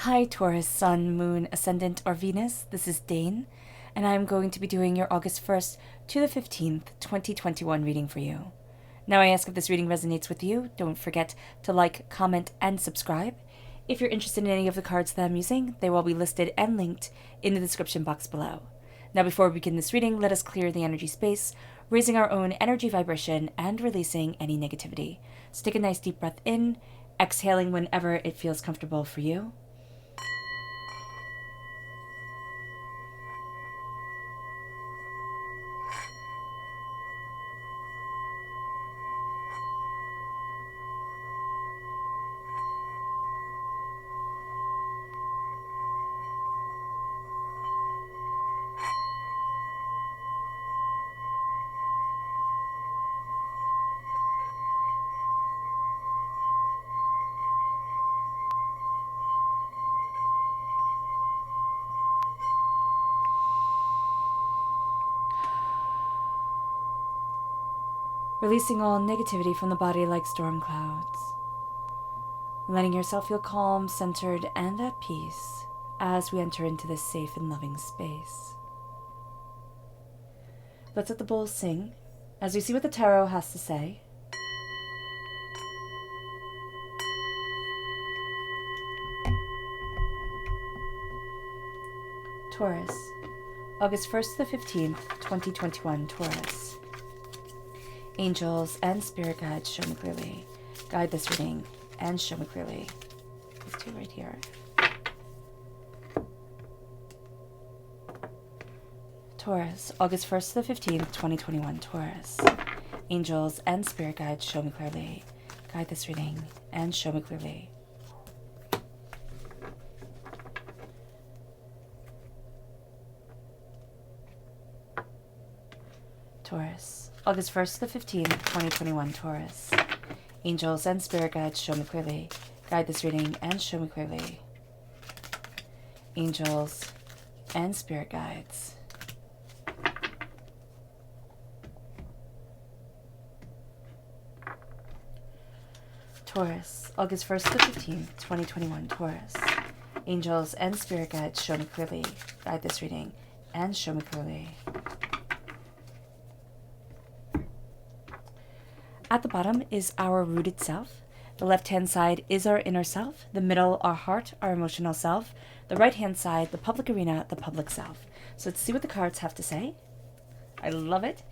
Hi Taurus, Sun, Moon, Ascendant, or Venus. This is Dane, and I'm going to be doing your August 1st to the 15th, 2021 reading for you. Now I ask if this reading resonates with you, don't forget to like, comment, and subscribe. If you're interested in any of the cards that I'm using, they will be listed and linked in the description box below. Now before we begin this reading, let us clear the energy space, raising our own energy vibration and releasing any negativity. So take a nice deep breath in, exhaling whenever it feels comfortable for you. Releasing all negativity from the body like storm clouds. Letting yourself feel calm, centered, and at peace as we enter into this safe and loving space. Let's let the bowls sing as we see what the tarot has to say. Taurus, August 1st to the 15th, 2021, Taurus. Angels and spirit guides, show me clearly. Guide this reading and show me clearly. These two right here. Taurus, August 1st to the 15th, 2021, Taurus. Angels and spirit guides, show me clearly. Guide this reading and show me clearly. Taurus, August 1st to the 15th, 2021, Taurus. Angels and spirit guides, show me clearly. Guide this reading and show me clearly. Angels and spirit guides. Taurus, August 1st to the 15th, 2021, Taurus. Angels and spirit guides, show me clearly. Guide this reading and show me clearly. At the bottom is our rooted self. The left-hand side is our inner self. The middle, our heart, our emotional self. The right-hand side, the public arena, the public self. So let's see what the cards have to say. I love it.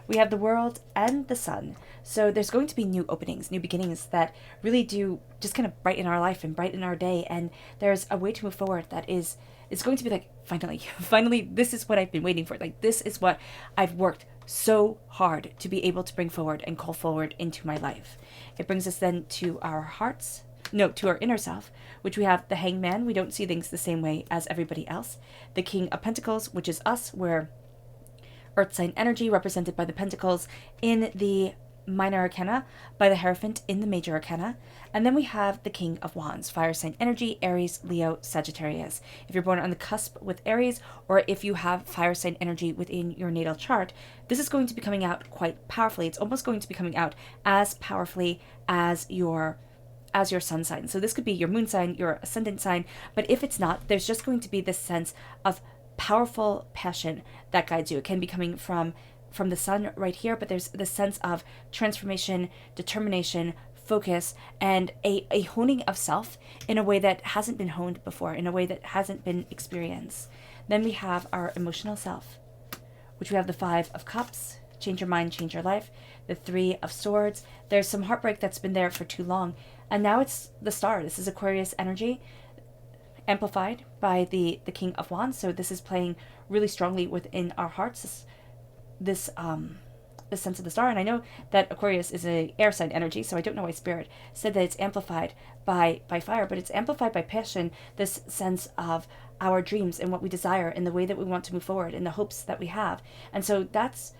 We have the world and the sun. So there's going to be new openings, new beginnings that really do just kind of brighten our life and brighten our day. And there's a way to move forward that is, it's going to be like, finally, this is what I've been waiting for. Like, this is what I've worked so hard to be able to bring forward and call forward into my life. It brings us then to our hearts, to our inner self, which we have the Hangman. We don't see things the same way as everybody else. The King of Pentacles, which is us. We're Earth sign energy represented by the Pentacles in the Minor Arcana, by the Hierophant in the Major Arcana. And then we have the King of Wands, fire sign energy, Aries, Leo, Sagittarius. If you're born on the cusp with Aries, or if you have fire sign energy within your natal chart, this is going to be coming out quite powerfully. It's almost going to be coming out as powerfully as your sun sign. So this could be your moon sign, your ascendant sign, but if it's not, there's just going to be this sense of powerful passion that guides you. It can be coming from the sun right here, but there's this sense of transformation, determination, focus, and a honing of self in a way that hasn't been honed before, in a way that hasn't been experienced. Then we have our emotional self, which we have the Five of Cups, change your mind, change your life, the Three of Swords. There's some heartbreak that's been there for too long, and now it's the Star. This is Aquarius energy, amplified by the King of Wands. So this is playing really strongly within our hearts, this sense of the Star. And I know that Aquarius is a air sign energy, so I don't know why Spirit said that it's amplified by fire, but it's amplified by passion, this sense of our dreams and what we desire and the way that we want to move forward and the hopes that we have. And so that's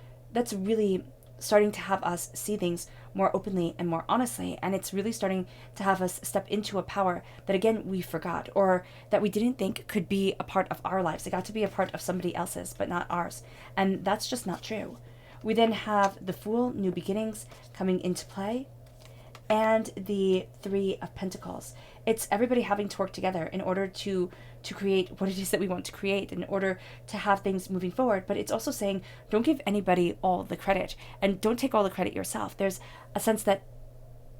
really starting to have us see things more openly and more honestly, and it's really starting to have us step into a power that, again, we forgot, or that we didn't think could be a part of our lives. It got to be a part of somebody else's, but not ours, and that's just not true. We then have the Fool, new beginnings, coming into play, and the Three of Pentacles. It's everybody having to work together in order to create what it is that we want to create, in order to have things moving forward. But it's also saying, don't give anybody all the credit, and don't take all the credit yourself. There's a sense that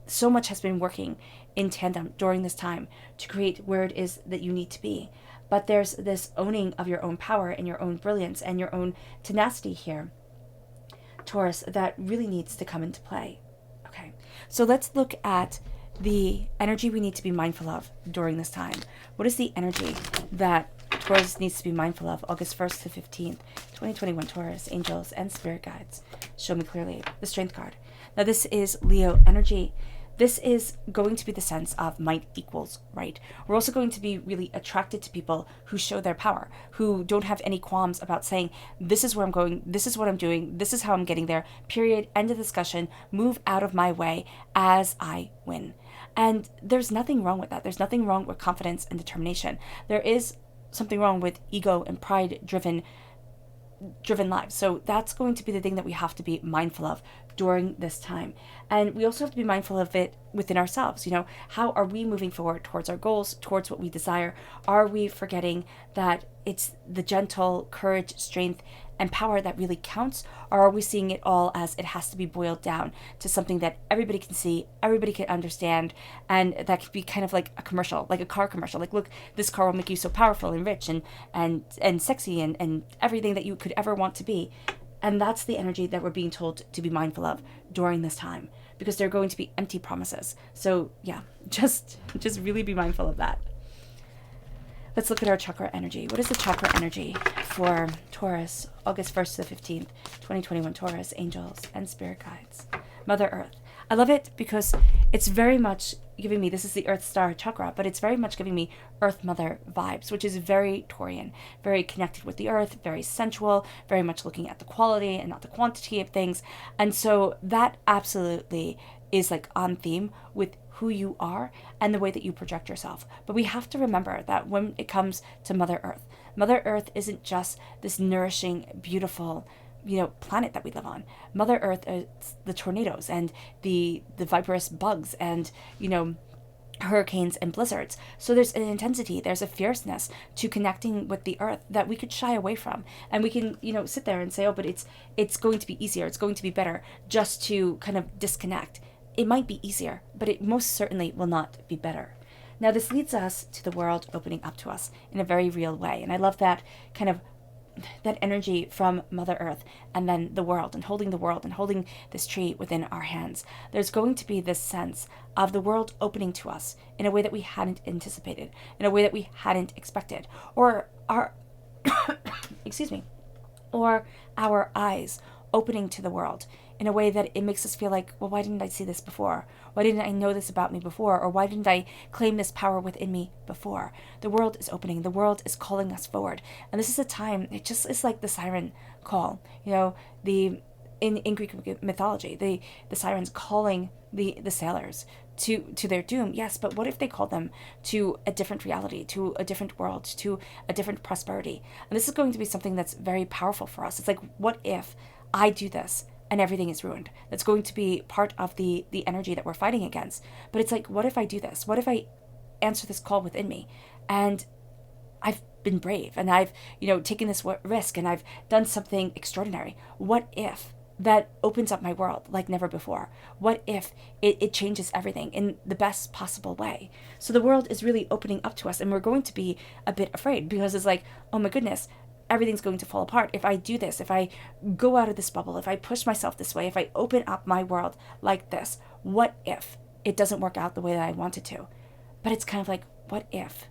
so much has been working in tandem during this time to create where it is that you need to be. But there's this owning of your own power and your own brilliance and your own tenacity here, Taurus, that really needs to come into play. Okay, so let's look at the energy we need to be mindful of during this time. What is the energy that Taurus needs to be mindful of August 1st to 15th, 2021, Taurus, angels, and spirit guides? Show me clearly. The Strength card. Now, this is Leo energy. This is going to be the sense of might equals right. We're also going to be really attracted to people who show their power, who don't have any qualms about saying, this is where I'm going, this is what I'm doing, this is how I'm getting there, period, end of discussion, move out of my way as I win. And there's nothing wrong with that. There's nothing wrong with confidence and determination. There is something wrong with ego and pride driven lives. So that's going to be the thing that we have to be mindful of during this time. And we also have to be mindful of it within ourselves. You know, how are we moving forward towards our goals, towards what we desire? Are we forgetting that it's the gentle courage, strength, and power that really counts? Or are we seeing it all as it has to be boiled down to something that everybody can see, everybody can understand, and that could be kind of like a commercial, like a car commercial. Like, look, this car will make you so powerful and rich and sexy and everything that you could ever want to be. And that's the energy that we're being told to be mindful of during this time, because they're going to be empty promises. So yeah, just really be mindful of that. Let's look at our chakra energy. What is the chakra energy for Taurus, August 1st to the 15th, 2021, Taurus, angels, and spirit guides? Mother Earth. I love it because it's very much giving me, this is the Earth Star chakra, but it's very much giving me Earth Mother vibes, which is very Taurian, very connected with the earth, very sensual, very much looking at the quality and not the quantity of things. And so that absolutely is like on theme with who you are and the way that you project yourself. But we have to remember that when it comes to Mother Earth isn't just this nourishing, beautiful, planet that we live on. Mother Earth is the tornadoes and the viperous bugs and, hurricanes and blizzards. So there's an intensity, there's a fierceness to connecting with the earth that we could shy away from. And we can, sit there and say, oh, but it's going to be easier, it's going to be better, just to kind of disconnect. It might be easier, but it most certainly will not be better. Now, this leads us to the world opening up to us in a very real way. And I love that kind of that energy from Mother Earth and then the world and holding this tree within our hands. There's going to be this sense of the world opening to us in a way that we hadn't anticipated, in a way that we hadn't expected, or our or our eyes opening to the world in a way that it makes us feel like, well, why didn't I see this before? Why didn't I know this about me before? Or why didn't I claim this power within me before? The world is opening. The world is calling us forward. And this is a time, it just is like the siren call. In Greek mythology, the sirens calling the sailors to their doom. Yes, but what if they called them to a different reality, to a different world, to a different prosperity? And this is going to be something that's very powerful for us. It's like, what if I do this and everything is ruined? That's going to be part of the energy that we're fighting against. But it's like, what if I do this? What if I answer this call within me and I've been brave and I've, taken this risk and I've done something extraordinary? What if that opens up my world like never before? What if it changes everything in the best possible way? So the world is really opening up to us, and we're going to be a bit afraid because it's like, oh my goodness, everything's going to fall apart if I do this, if I go out of this bubble, if I push myself this way, if I open up my world like this. What if it doesn't work out the way that I want it to? But it's kind of like, what if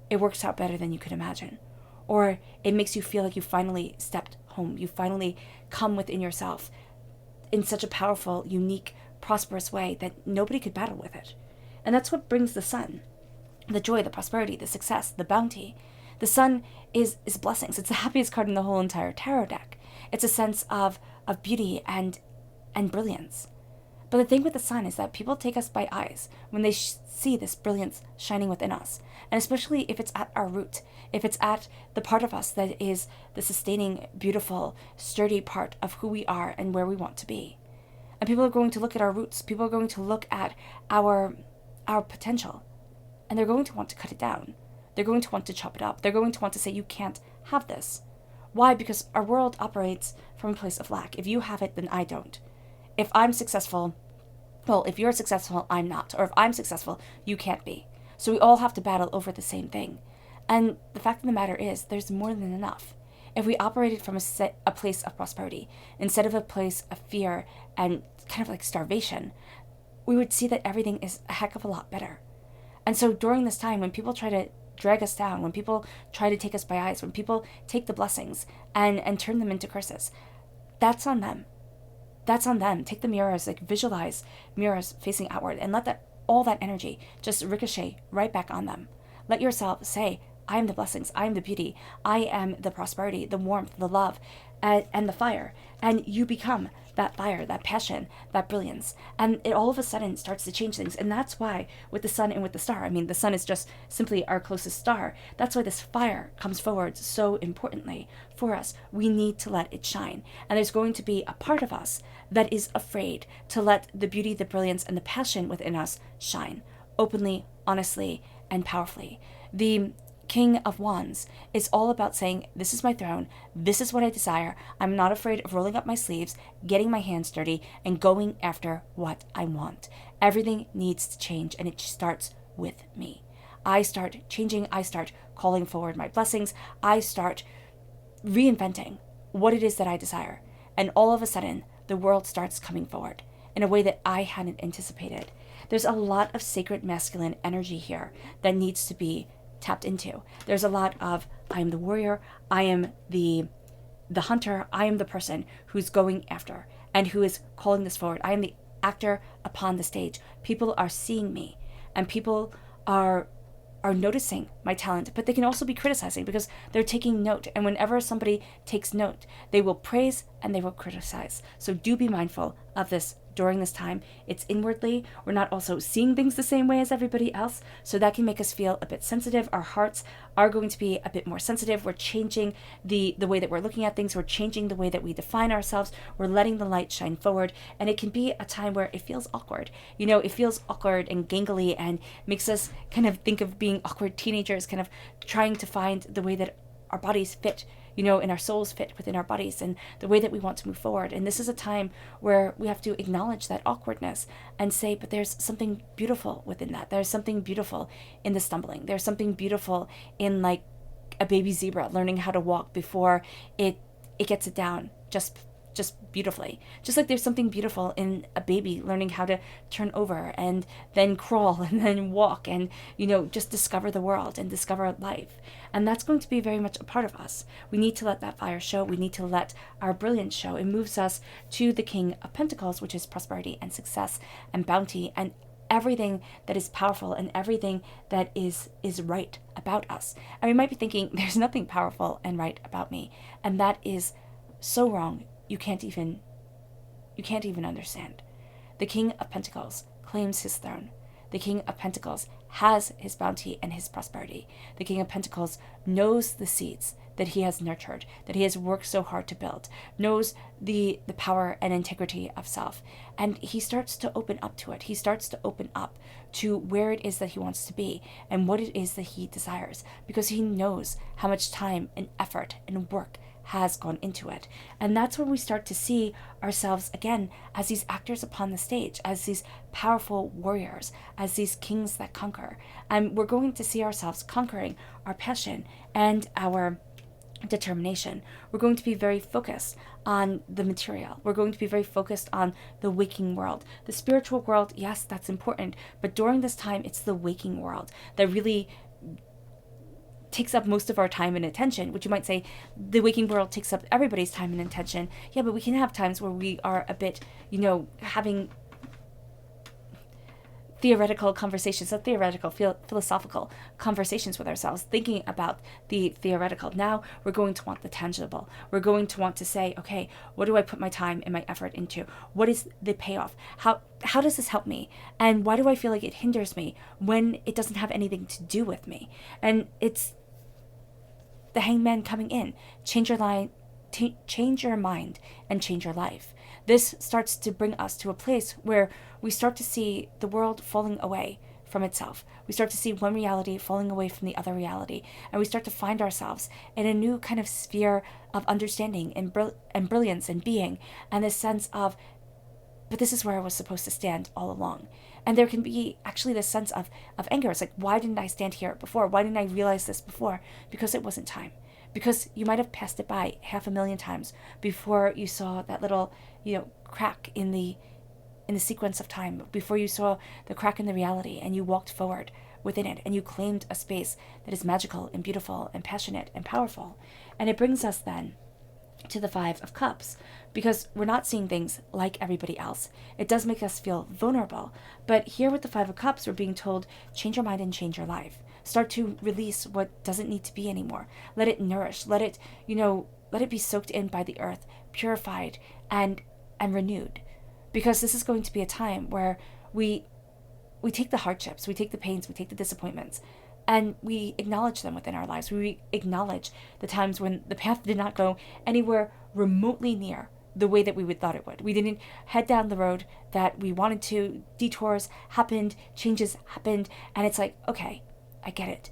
it works out better than you could imagine? Or it makes you feel like you finally stepped home, you finally come within yourself in such a powerful, unique, prosperous way that nobody could battle with it. And that's what brings the sun, the joy, the prosperity, the success, the bounty. The sun is blessings. It's the happiest card in the whole entire tarot deck. It's a sense of beauty and brilliance. But the thing with the sun is that people take us by eyes when they see this brilliance shining within us. And especially if it's at our root, if it's at the part of us that is the sustaining, beautiful, sturdy part of who we are and where we want to be. And people are going to look at our roots. People are going to look at our potential, and they're going to want to cut it down. They're going to want to chop it up. They're going to want to say, you can't have this. Why? Because our world operates from a place of lack. If you have it, then I don't. If I'm successful, well, if you're successful, I'm not. Or if I'm successful, you can't be. So we all have to battle over the same thing. And the fact of the matter is, there's more than enough. If we operated from a place of prosperity, instead of a place of fear and kind of like starvation, we would see that everything is a heck of a lot better. And so during this time, when people try to drag us down, when people try to take us by ice, when people take the blessings and turn them into curses, that's on them. That's on them. Take the mirrors, like visualize mirrors facing outward, and let all that energy just ricochet right back on them. Let yourself say, I am the blessings, I am the beauty, I am the prosperity, the warmth, the love, and the fire. And you become that fire, that passion, that brilliance. And it all of a sudden starts to change things. And that's why with the sun and with the star, I mean, the sun is just simply our closest star. That's why this fire comes forward so importantly for us. We need to let it shine. And there's going to be a part of us that is afraid to let the beauty, the brilliance, and the passion within us shine openly, honestly, and powerfully. The King of Wands is all about saying, this is my throne, this is what I desire, I'm not afraid of rolling up my sleeves, getting my hands dirty, and going after what I want. Everything needs to change, and it starts with me. I start changing, I start calling forward my blessings, I start reinventing what it is that I desire, and all of a sudden, the world starts coming forward in a way that I hadn't anticipated. There's a lot of sacred masculine energy here that needs to be tapped into. There's a lot of, I am the warrior, I am the hunter, I am the person who's going after and who is calling this forward. I am the actor upon the stage. People are seeing me, and people are noticing my talent, but they can also be criticizing because they're taking note. And whenever somebody takes note, they will praise and they will criticize. So do be mindful of this during this time. It's inwardly. We're not also seeing things the same way as everybody else, so that can make us feel a bit sensitive. Our hearts are going to be a bit more sensitive. We're changing the way that we're looking at things. We're changing the way that we define ourselves. We're letting the light shine forward, and it can be a time where it feels awkward. You know, it feels awkward and gangly and makes us kind of think of being awkward teenagers, kind of trying to find the way that our bodies fit, you know, and our souls fit within our bodies and the way that we want to move forward. And this is a time where we have to acknowledge that awkwardness and say, but there's something beautiful within that. There's something beautiful in the stumbling. There's something beautiful in like a baby zebra learning how to walk before it gets it down just beautifully. Just like there's something beautiful in a baby learning how to turn over and then crawl and then walk and, you know, just discover the world and discover life. And that's going to be very much a part of us. We need to let that fire show. We need to let our brilliance show. It moves us to the King of Pentacles, which is prosperity and success and bounty and everything that is powerful and everything that is right about us. And we might be thinking, there's nothing powerful and right about me. And that is so wrong. You can't even understand. The King of Pentacles claims his throne. The King of Pentacles has his bounty and his prosperity. The King of Pentacles knows the seeds that he has nurtured, that he has worked so hard to build, knows the power and integrity of self. And he starts to open up to it. He starts to open up to where it is that he wants to be and what it is that he desires, because he knows how much time and effort and work has gone into it. And that's when we start to see ourselves again as these actors upon the stage, as these powerful warriors, as these kings that conquer. And we're going to see ourselves conquering our passion and our determination. We're going to be very focused on the material. We're going to be very focused on the waking world. The spiritual world, yes, that's important, but during this time, it's the waking world that really takes up most of our time and attention, which you might say the waking world takes up everybody's time and attention. Yeah, but we can have times where we are a bit, you know, having theoretical conversations, not theoretical, philosophical conversations with ourselves, thinking about the theoretical. Now we're going to want the tangible. We're going to want to say, okay, what do I put my time and my effort into? What is the payoff? How does this help me? And why do I feel like it hinders me when it doesn't have anything to do with me? And it's the Hangman coming in. Change your mind and change your life. This starts to bring us to a place where we start to see the world falling away from itself. We start to see one reality falling away from the other reality, and we start to find ourselves in a new kind of sphere of understanding and brilliance and being, and this sense of, but this is where I was supposed to stand all along. And there can be actually this sense of anger. It's like, why didn't I stand here before? Why didn't I realize this before? Because it wasn't time. Because you might have passed it by 500,000 times before you saw that little, crack in the sequence of time, before you saw the crack in the reality, and you walked forward within it, and you claimed a space that is magical and beautiful and passionate and powerful. And it brings us then to the Five of Cups, because we're not seeing things like everybody else. It does make us feel vulnerable, but here with the Five of Cups, we're being told, change your mind and change your life. Start to release what doesn't need to be anymore. Let it nourish. Let it, let it be soaked in by the earth, purified and renewed. Because this is going to be a time where we take the hardships, we take the pains, we take the disappointments, and we acknowledge them within our lives. We acknowledge the times when the path did not go anywhere remotely near the way that we would thought it would. We didn't head down the road that we wanted to. Detours happened, changes happened, and it's like, okay, I get it.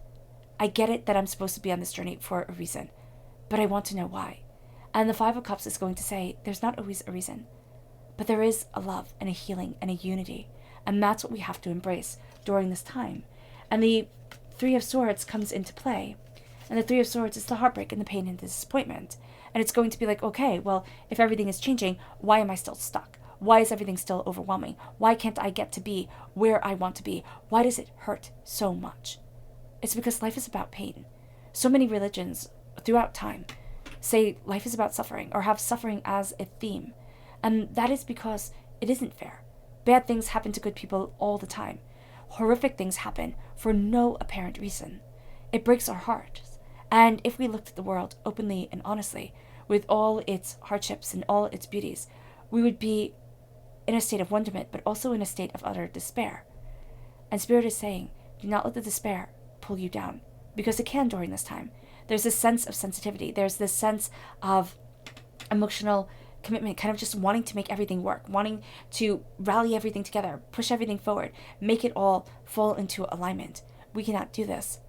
I get it that I'm supposed to be on this journey for a reason, but I want to know why. And the Five of Cups is going to say, there's not always a reason, but there is a love and a healing and a unity, and that's what we have to embrace during this time. And the Three of Swords comes into play, and the Three of Swords is the heartbreak and the pain and the disappointment. And it's going to be like, okay, well, if everything is changing, why am I still stuck? Why is everything still overwhelming? Why can't I get to be where I want to be? Why does it hurt so much? It's because life is about pain. So many religions throughout time say life is about suffering, or have suffering as a theme. And that is because it isn't fair. Bad things happen to good people all the time. Horrific things happen for no apparent reason. It breaks our hearts. And if we looked at the world openly and honestly, with all its hardships and all its beauties, we would be in a state of wonderment, but also in a state of utter despair. And Spirit is saying, do not let the despair pull you down, because it can during this time. There's this sense of sensitivity. There's this sense of emotional commitment, kind of just wanting to make everything work, wanting to rally everything together, push everything forward, make it all fall into alignment. We cannot do this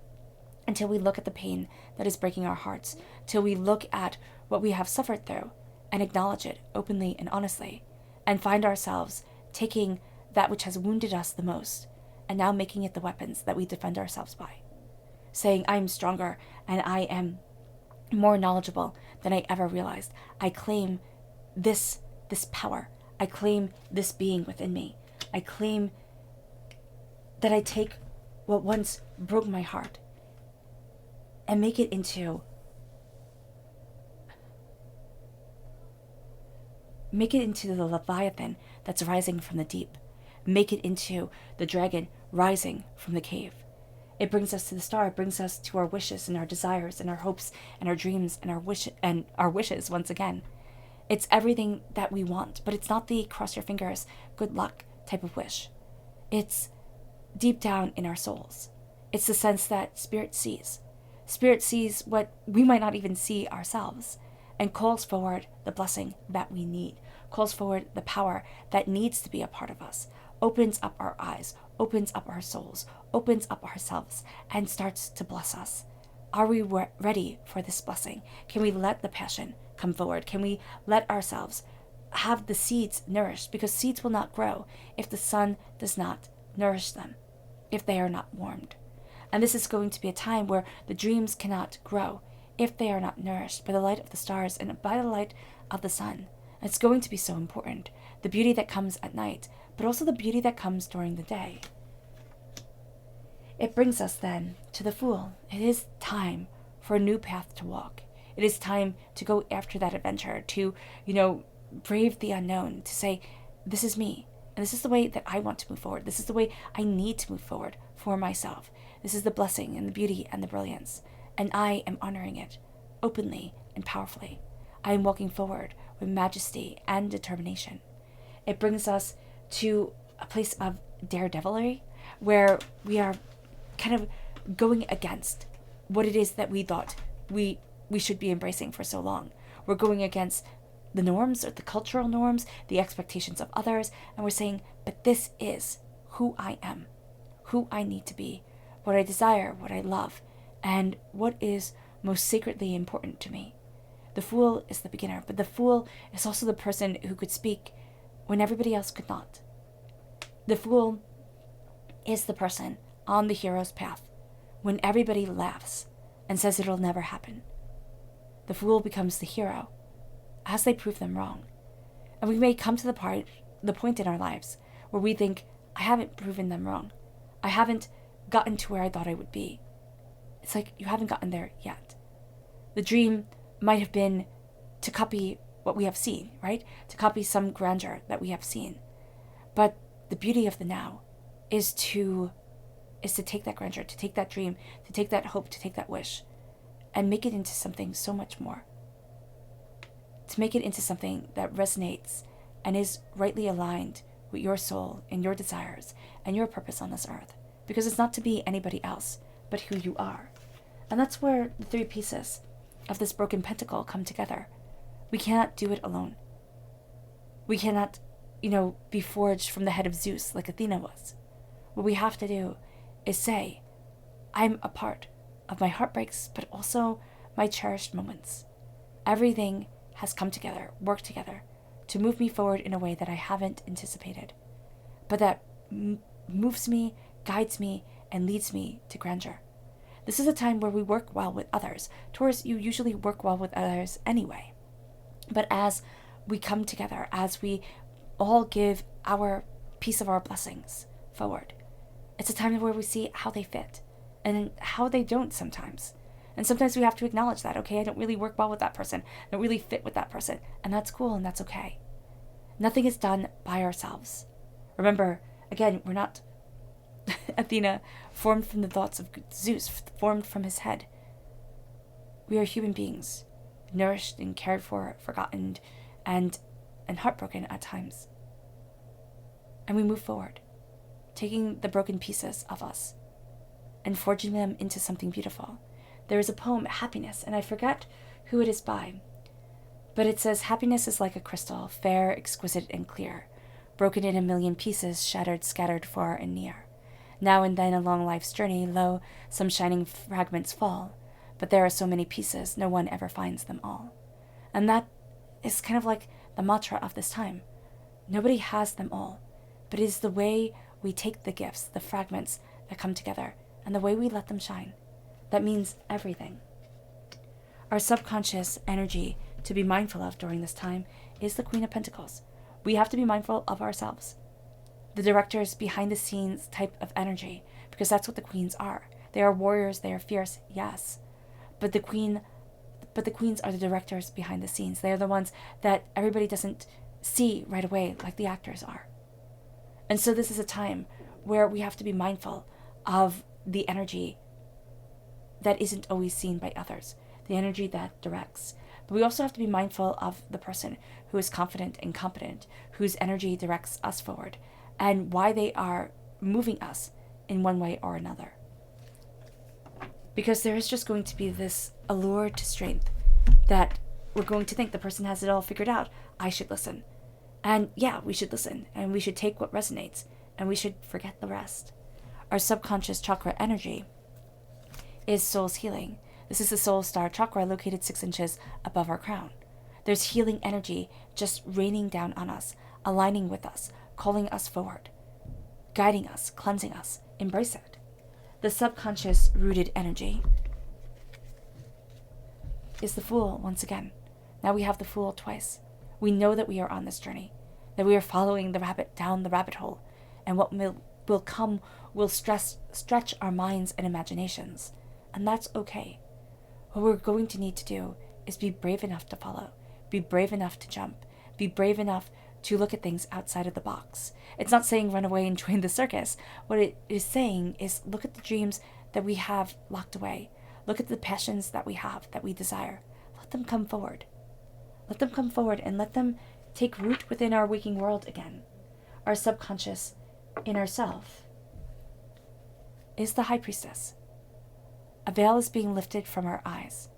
until we look at the pain that is breaking our hearts, till we look at what we have suffered through and acknowledge it openly and honestly, and find ourselves taking that which has wounded us the most and now making it the weapons that we defend ourselves by. Saying, I am stronger and I am more knowledgeable than I ever realized. I claim this power. I claim this being within me. I claim that I take what once broke my heart and make it into the Leviathan that's rising from the deep. Make it into the dragon rising from the cave. It brings us to the star. It brings us to our wishes and our desires and our hopes and our dreams and our wishes once again. It's everything that we want, but it's not the cross your fingers, good luck type of wish. It's deep down in our souls. It's the sense that Spirit sees. Spirit sees what we might not even see ourselves, and calls forward the blessing that we need, calls forward the power that needs to be a part of us, opens up our eyes, opens up our souls, opens up ourselves, and starts to bless us. Are we ready for this blessing? Can we let the passion come forward? Can we let ourselves have the seeds nourished? Because seeds will not grow if the sun does not nourish them, if they are not warmed. And this is going to be a time where the dreams cannot grow if they are not nourished by the light of the stars and by the light of the sun. And it's going to be so important. The beauty that comes at night, but also the beauty that comes during the day. It brings us then to the Fool. It is time for a new path to walk. It is time to go after that adventure, to, brave the unknown, to say, this is me, and this is the way that I want to move forward. This is the way I need to move forward for myself. This is the blessing and the beauty and the brilliance, and I am honoring it openly and powerfully. I am walking forward with majesty and determination. It brings us to a place of daredevilry, where we are kind of going against what it is that we thought we should be embracing for so long. We're going against the norms, or the cultural norms, the expectations of others, and we're saying, but this is who I am. who I need to be, what I desire, what I love, and what is most sacredly important to me. The fool is the beginner, but the fool is also the person who could speak when everybody else could not. The fool is the person on the hero's path when everybody laughs and says it'll never happen. The fool becomes the hero as they prove them wrong. And we may come to the point in our lives where we think, I haven't proven them wrong. I haven't gotten to where I thought I would be. It's like you haven't gotten there yet. The dream might have been to copy what we have seen, right? To copy some grandeur that we have seen. But the beauty of the now is to take that grandeur, to take that dream, to take that hope, to take that wish, and make it into something so much more. To make it into something that resonates and is rightly aligned with your soul and your desires and your purpose on this earth. Because it's not to be anybody else, but who you are. And that's where the three pieces of this broken pentacle come together. We cannot do it alone. We cannot, be forged from the head of Zeus like Athena was. What we have to do is say, I'm a part of my heartbreaks, but also my cherished moments. Everything has come together, worked together, to move me forward in a way that I haven't anticipated, but that moves me, guides me, and leads me to grandeur. This is a time where we work well with others. Taurus, you usually work well with others anyway. But as we come together, as we all give our piece of our blessings forward, it's a time where we see how they fit and how they don't sometimes. And sometimes we have to acknowledge that, okay, I don't really work well with that person. I don't really fit with that person. And that's cool and that's okay. Nothing is done by ourselves. Remember, again, we're not Athena, formed from the thoughts of Zeus, formed from his head. We are human beings, nourished and cared for, forgotten, and heartbroken at times. And we move forward, taking the broken pieces of us and forging them into something beautiful. There is a poem, Happiness, and I forget who it is by, but it says, happiness is like a crystal, fair, exquisite, and clear, broken in a million pieces, shattered, scattered far and near. Now and then along life's journey, lo, some shining fragments fall, but there are so many pieces, no one ever finds them all. And that is kind of like the mantra of this time. Nobody has them all, but it is the way we take the gifts, the fragments that come together, and the way we let them shine. That means everything. Our subconscious energy to be mindful of during this time is the Queen of Pentacles. We have to be mindful of ourselves. The directors behind the scenes type of energy, because that's what the queens are. They are warriors, they are fierce, yes. But the queens are the directors behind the scenes. They are the ones that everybody doesn't see right away like the actors are. And so this is a time where we have to be mindful of the energy that isn't always seen by others, the energy that directs. But we also have to be mindful of the person who is confident and competent, whose energy directs us forward, and why they are moving us in one way or another. Because there is just going to be this allure to strength that we're going to think the person has it all figured out. I should listen. And yeah, we should listen, and we should take what resonates, and we should forget the rest. Our subconscious chakra energy is soul's healing. This is the soul star chakra located 6 inches above our crown. There's healing energy just raining down on us, aligning with us, calling us forward, guiding us, cleansing us. Embrace it. The subconscious rooted energy is the Fool once again. Now we have the Fool twice. We know that we are on this journey, that we are following the rabbit down the rabbit hole, and what will come will stretch our minds and imaginations, and that's okay. What we're going to need to do is be brave enough to follow, be brave enough to jump, be brave enough to look at things outside of the box. It's not saying run away and join the circus. What it is saying is look at the dreams that we have locked away. Look at the passions that we have, that we desire. Let them come forward. Let them come forward and let them take root within our waking world again. Our subconscious inner self is the High Priestess. A veil is being lifted from our eyes.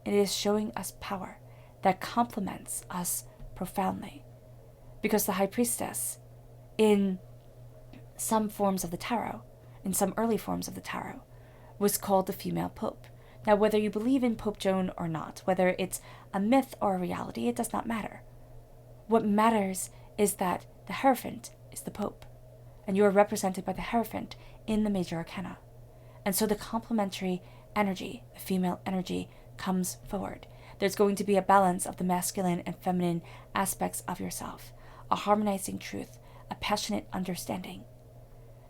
It is showing us power that complements us profoundly. Because the High Priestess, in some forms of the tarot, in some early forms of the tarot, was called the female pope. Now, whether you believe in Pope Joan or not, whether it's a myth or a reality, it does not matter. What matters is that the Hierophant is the pope, and you are represented by the Hierophant in the major arcana. And so the complementary energy, the female energy, comes forward. There's going to be a balance of the masculine and feminine aspects of yourself, a harmonizing truth, a passionate understanding.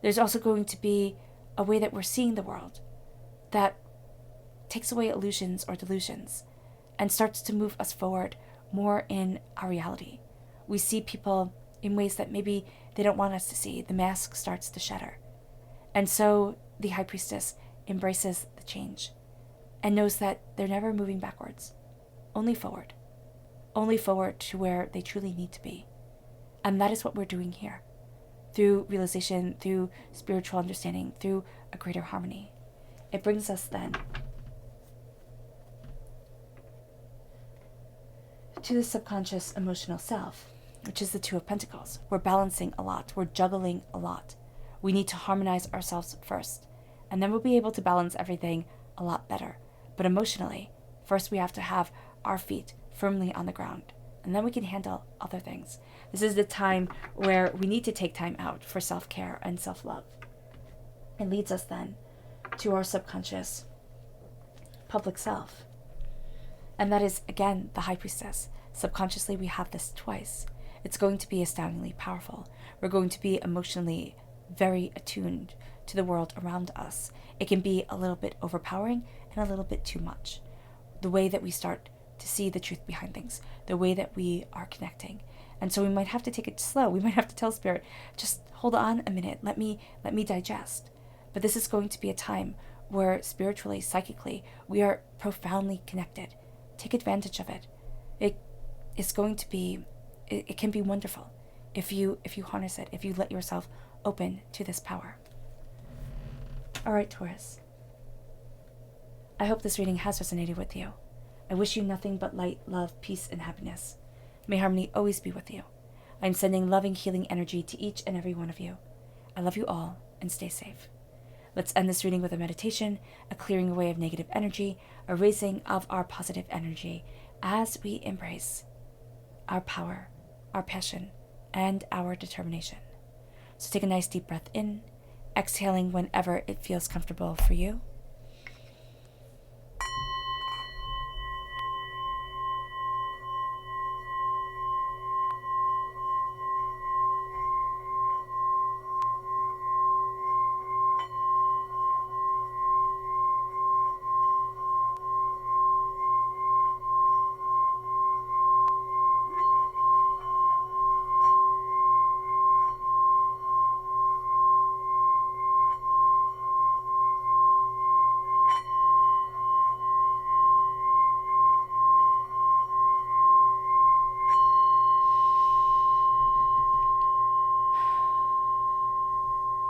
There's also going to be a way that we're seeing the world that takes away illusions or delusions and starts to move us forward more in our reality. We see people in ways that maybe they don't want us to see. The mask starts to shatter. And so the High Priestess embraces the change and knows that they're never moving backwards, only forward to where they truly need to be. And that is what we're doing here, through realization, through spiritual understanding, through a greater harmony. It brings us then to the subconscious emotional self, which is the Two of Pentacles. We're balancing a lot. We're juggling a lot. We need to harmonize ourselves first, and then we'll be able to balance everything a lot better. But emotionally, first we have to have our feet firmly on the ground, and then we can handle other things. This is the time where we need to take time out for self-care and self-love. It leads us then to our subconscious public self. And that is, again, the High Priestess. Subconsciously, we have this twice. It's going to be astoundingly powerful. We're going to be emotionally very attuned to the world around us. It can be a little bit overpowering and a little bit too much. The way that we start to see the truth behind things, the way that we are connecting. And so we might have to take it slow. We might have to tell Spirit, just hold on a minute, let me digest. But this is going to be a time where spiritually, psychically, we are profoundly connected. Take advantage of it. It can be wonderful if you harness it, if you let yourself open to this power. All right, Taurus. I hope this reading has resonated with you. I wish you nothing but light, love, peace, and happiness. May harmony always be with you. I'm sending loving, healing energy to each and every one of you. I love you all, and stay safe. Let's end this reading with a meditation, a clearing away of negative energy, a raising of our positive energy as we embrace our power, our passion, and our determination. So take a nice deep breath in, exhaling whenever it feels comfortable for you.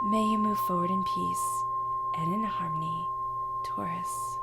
May you move forward in peace and in harmony, Taurus.